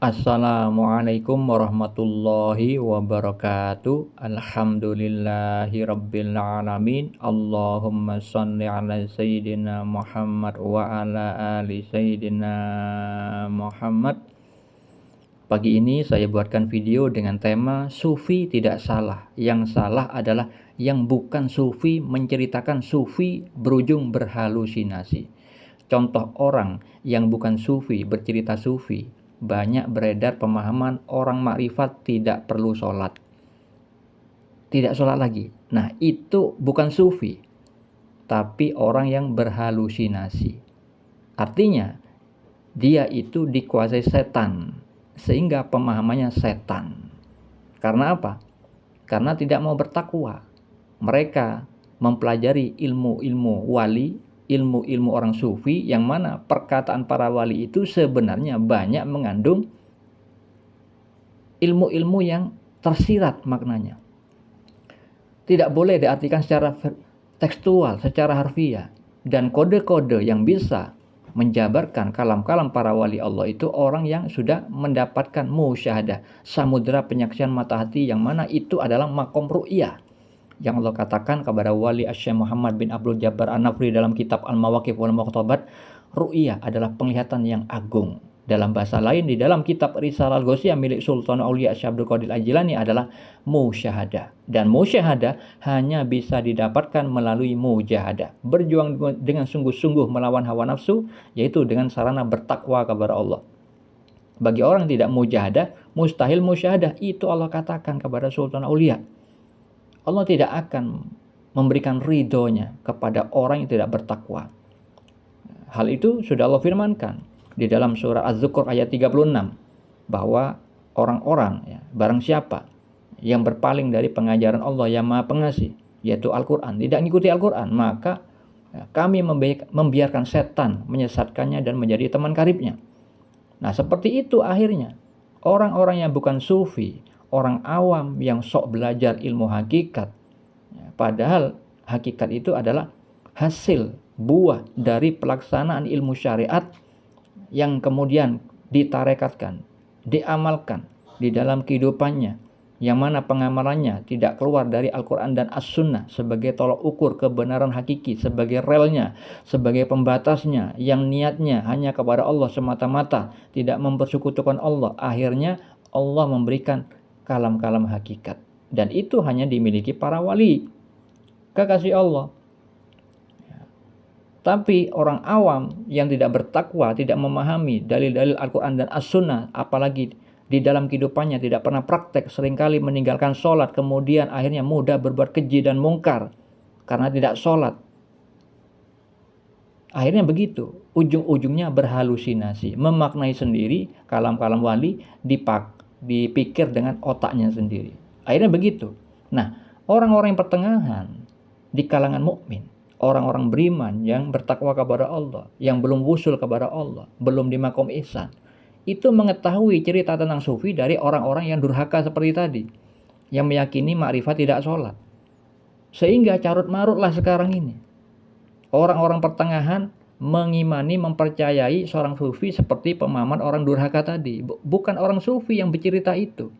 Assalamualaikum warahmatullahi wabarakatuh. Alhamdulillahi rabbil alamin. Allahumma shalli ala sayyidina Muhammad wa ala ali sayyidina Muhammad. Pagi ini saya buatkan video dengan tema Sufi tidak salah. Yang salah adalah yang bukan sufi menceritakan sufi berujung berhalusinasi. Contoh orang yang bukan sufi bercerita sufi. Banyak beredar pemahaman orang makrifat tidak perlu sholat. Tidak sholat lagi. Nah, itu bukan sufi, tapi orang yang berhalusinasi. Artinya, dia itu dikuasai setan, sehingga pemahamannya setan. Karena apa? Karena tidak mau bertakwa. Mereka mempelajari ilmu-ilmu wali, ilmu-ilmu orang sufi, yang mana perkataan para wali itu sebenarnya banyak mengandung ilmu-ilmu yang tersirat maknanya. Tidak boleh diartikan secara tekstual, secara harfiah. Dan kode-kode yang bisa menjabarkan kalam-kalam para wali Allah itu orang yang sudah mendapatkan musyahadah, samudera penyaksian mata hati, yang mana itu adalah makom ru'yah. Yang Allah katakan kepada wali Syekh Muhammad bin Abdul Jabbar An-Nafri dalam kitab Al-Mawaqif wal Muqtabat, ru'yah adalah penglihatan yang agung. Dalam bahasa lain, di dalam kitab Risalah Al-Ghausiyah milik Sultan Aulia Syekh Abdul Qadir Al-Jilani adalah musyahadah. Dan musyahadah hanya bisa didapatkan melalui mujahadah. Berjuang dengan sungguh-sungguh melawan hawa nafsu, yaitu dengan sarana bertakwa kepada Allah. Bagi orang yang tidak mujahadah, mustahil musyahadah. Itu Allah katakan kepada Sultan Aulia. Allah tidak akan memberikan ridhonya kepada orang yang tidak bertakwa. Hal itu sudah Allah firmankan di dalam surah Az-Zukhruf ayat 36, bahwa orang-orang, barang siapa yang berpaling dari pengajaran Allah yang Maha Pengasih, yaitu Al-Quran, tidak mengikuti Al-Quran, maka kami membiarkan setan menyesatkannya dan menjadi teman karibnya. Nah, seperti itu akhirnya orang-orang yang bukan sufi, orang awam yang sok belajar ilmu hakikat, padahal hakikat itu adalah hasil buah dari pelaksanaan ilmu syariat yang kemudian ditarekatkan, diamalkan di dalam kehidupannya, yang mana pengamalannya tidak keluar dari Al-Quran dan As-Sunnah sebagai tolok ukur kebenaran hakiki, sebagai relnya, sebagai pembatasnya, yang niatnya hanya kepada Allah semata-mata, tidak mempersekutukan Allah. Akhirnya Allah memberikan kalam-kalam hakikat, dan itu hanya dimiliki para wali, kekasih Allah. Tapi orang awam yang tidak bertakwa, tidak memahami dalil-dalil Al-Quran dan As-Sunnah, apalagi di dalam kehidupannya tidak pernah praktek, seringkali meninggalkan sholat, kemudian akhirnya mudah berbuat keji dan mungkar karena tidak sholat. Akhirnya begitu, ujung-ujungnya berhalusinasi, memaknai sendiri kalam-kalam wali, dipikir dengan otaknya sendiri. Akhirnya begitu. Nah, orang-orang yang pertengahan di kalangan mukmin, orang-orang beriman yang bertakwa kepada Allah, yang belum wusul kepada Allah, belum di makom ihsan, itu mengetahui cerita tentang sufi dari orang-orang yang durhaka seperti tadi, yang meyakini makrifat tidak sholat. Sehingga carut marutlah sekarang ini orang-orang pertengahan mengimani, mempercayai seorang sufi seperti pemahaman orang durhaka tadi. Bukan orang sufi yang bercerita itu.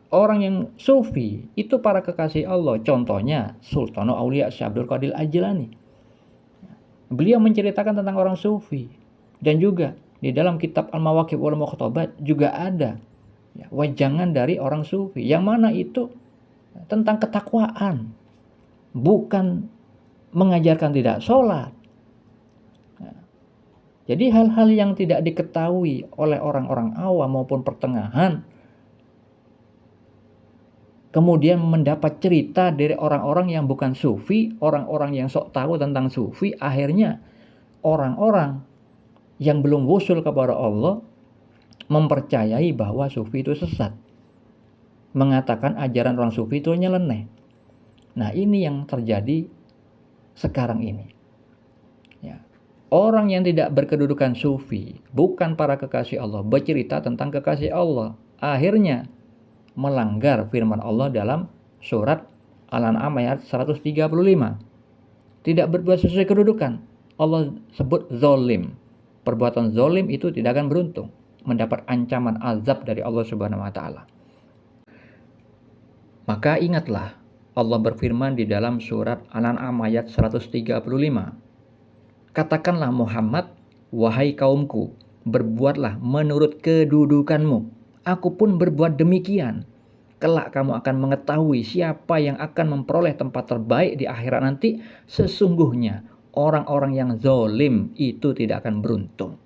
Orang yang sufi itu para kekasih Allah. Contohnya Sultan Aulia Syekh Abdul Qadir Al-Jilani. Beliau menceritakan tentang orang sufi. Dan juga di dalam kitab Al-Mawaqif wal Muqtabat juga ada wajangan dari orang sufi, yang mana itu tentang ketakwaan, bukan mengajarkan tidak sholat. Jadi hal-hal yang tidak diketahui oleh orang-orang awam maupun pertengahan, kemudian mendapat cerita dari orang-orang yang bukan sufi, orang-orang yang sok tahu tentang sufi, akhirnya orang-orang yang belum wusul kepada Allah mempercayai bahwa sufi itu sesat, mengatakan ajaran orang sufi itu nyeleneh. Nah, ini yang terjadi sekarang ini. Orang yang tidak berkedudukan sufi, bukan para kekasih Allah, bercerita tentang kekasih Allah, akhirnya melanggar firman Allah dalam surat Al-An'am ayat 135. Tidak berbuat sesuai kedudukan. Allah sebut zolim. Perbuatan zolim itu tidak akan beruntung. mendapat ancaman azab dari Allah Subhanahu wa taala. Maka ingatlah, Allah berfirman di dalam surat Al-An'am ayat 135. Katakanlah Muhammad, wahai kaumku, berbuatlah menurut kedudukanmu. Aku pun berbuat demikian. Kelak kamu akan mengetahui siapa yang akan memperoleh tempat terbaik di akhirat nanti. Sesungguhnya orang-orang yang zalim itu tidak akan beruntung.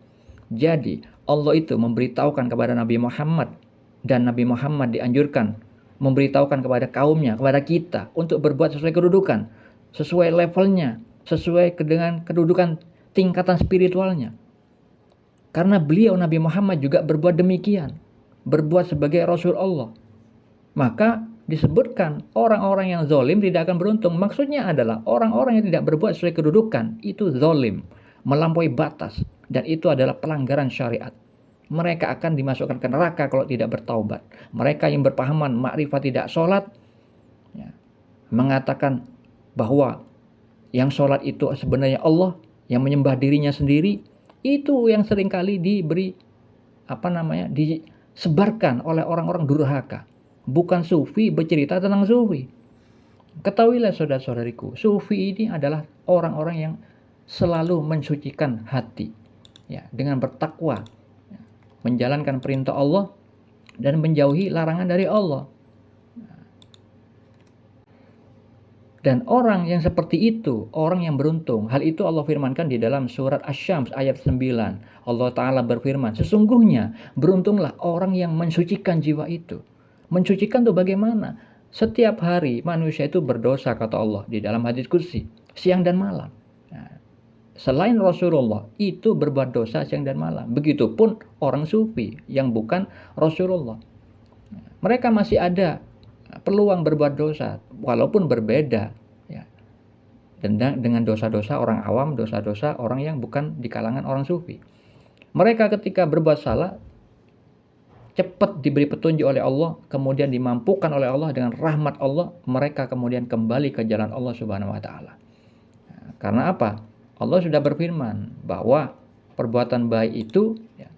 Jadi Allah itu memberitahukan kepada Nabi Muhammad, dan Nabi Muhammad dianjurkan memberitahukan kepada kaumnya, kepada kita, untuk berbuat sesuai kedudukan, sesuai levelnya, sesuai dengan kedudukan tingkatan spiritualnya. Karena beliau Nabi Muhammad juga berbuat demikian, berbuat sebagai Rasul Allah. Maka disebutkan orang-orang yang zalim tidak akan beruntung. Maksudnya adalah orang-orang yang tidak berbuat sesuai kedudukan itu zalim, melampaui batas, dan itu adalah pelanggaran syariat. Mereka akan dimasukkan ke neraka kalau tidak bertaubat. Mereka yang berpahaman makrifat tidak sholat, ya, mengatakan bahwa yang sholat itu sebenarnya Allah, yang menyembah dirinya sendiri, itu yang seringkali disebarkan oleh orang-orang durhaka. Bukan sufi bercerita tentang sufi. Ketahuilah saudara-saudariku, sufi ini adalah orang-orang yang selalu mensucikan hati, ya, dengan bertakwa, menjalankan perintah Allah dan menjauhi larangan dari Allah. Dan orang yang seperti itu, orang yang beruntung. Hal itu Allah firmankan di dalam surat Asy-Syams ayat 9. Allah Ta'ala berfirman, sesungguhnya beruntunglah orang yang mensucikan jiwa itu. Mensucikan itu bagaimana? Setiap hari manusia itu berdosa, kata Allah di dalam hadis qudsi, siang dan malam. Selain Rasulullah itu berbuat dosa siang dan malam. Begitupun orang sufi yang bukan Rasulullah. Mereka masih ada peluang berbuat dosa walaupun berbeda, ya, dengan dosa-dosa orang awam, dosa-dosa orang yang bukan di kalangan orang sufi. Mereka ketika berbuat salah cepat diberi petunjuk oleh Allah, kemudian dimampukan oleh Allah dengan rahmat Allah, mereka kemudian kembali ke jalan Allah Subhanahu wa taala. Karena apa? Allah sudah berfirman bahwa perbuatan baik itu, ya,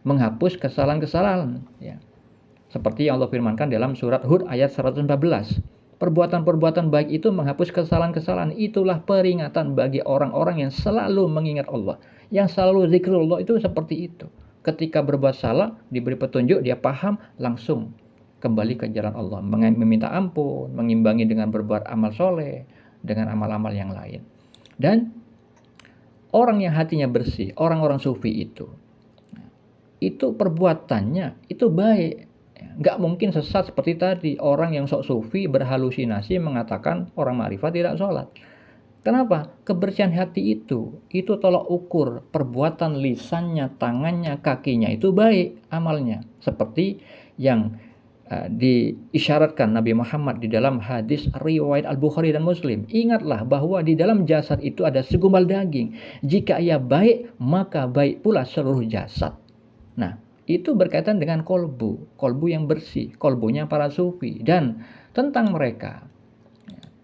menghapus kesalahan-kesalahan, ya. Seperti yang Allah firmankan dalam surat Hud ayat 114. Perbuatan-perbuatan baik itu menghapus kesalahan-kesalahan. Itulah peringatan bagi orang-orang yang selalu mengingat Allah, yang selalu zikrullah. Itu seperti itu. Ketika berbuat salah, diberi petunjuk, dia paham, langsung kembali ke jalan Allah, meminta ampun, mengimbangi dengan berbuat amal soleh, dengan amal-amal yang lain. Dan orang yang hatinya bersih, orang-orang sufi itu perbuatannya itu baik. Nggak mungkin sesat seperti tadi. Orang yang sok sufi berhalusinasi mengatakan orang makrifat tidak sholat. Kenapa? Kebersihan hati itu tolak ukur perbuatan lisannya, tangannya, kakinya itu baik amalnya. Seperti yang diisyaratkan Nabi Muhammad di dalam hadis riwayat Al-Bukhari dan Muslim. Ingatlah bahwa di dalam jasad itu ada segumpal daging. Jika ia baik, maka baik pula seluruh jasad. Nah, itu berkaitan dengan kolbu yang bersih, kolbunya para sufi. Dan tentang mereka,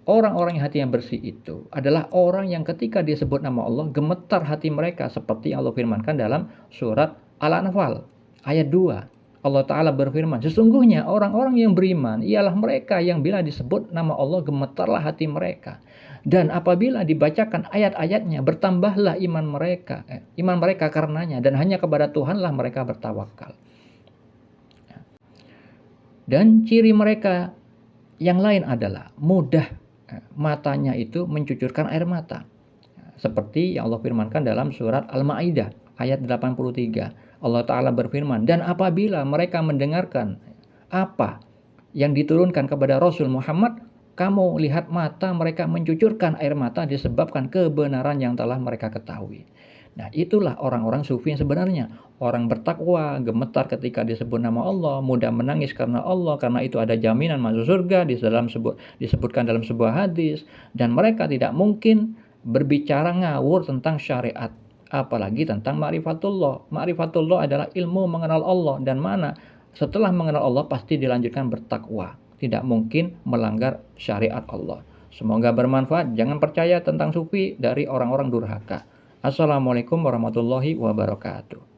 orang-orang yang hatinya bersih itu adalah orang yang ketika disebut nama Allah, gemetar hati mereka, seperti yang Allah firmankan dalam surat Al-Anfal ayat 2. Allah Ta'ala berfirman, sesungguhnya orang-orang yang beriman ialah mereka yang bila disebut nama Allah gemetarlah hati mereka. Dan apabila dibacakan ayat-ayatnya bertambahlah iman mereka karenanya, dan hanya kepada Tuhanlah mereka bertawakal. Dan ciri mereka yang lain adalah mudah matanya itu mencucurkan air mata. Seperti yang Allah firmankan dalam surat Al-Ma'idah ayat 83. Allah Ta'ala berfirman, dan apabila mereka mendengarkan apa yang diturunkan kepada Rasul Muhammad, kamu lihat mata mereka mencucurkan air mata disebabkan kebenaran yang telah mereka ketahui. Nah, itulah orang-orang sufi yang sebenarnya. Orang bertakwa, gemetar ketika disebut nama Allah, mudah menangis karena Allah, karena itu ada jaminan masuk surga disebutkan dalam sebuah hadis. Dan mereka tidak mungkin berbicara ngawur tentang syariat, apalagi tentang ma'rifatullah. Ma'rifatullah adalah ilmu mengenal Allah, dan mana setelah mengenal Allah pasti dilanjutkan bertakwa. Tidak mungkin melanggar syariat Allah. Semoga bermanfaat. Jangan percaya tentang sufi dari orang-orang durhaka. Assalamualaikum warahmatullahi wabarakatuh.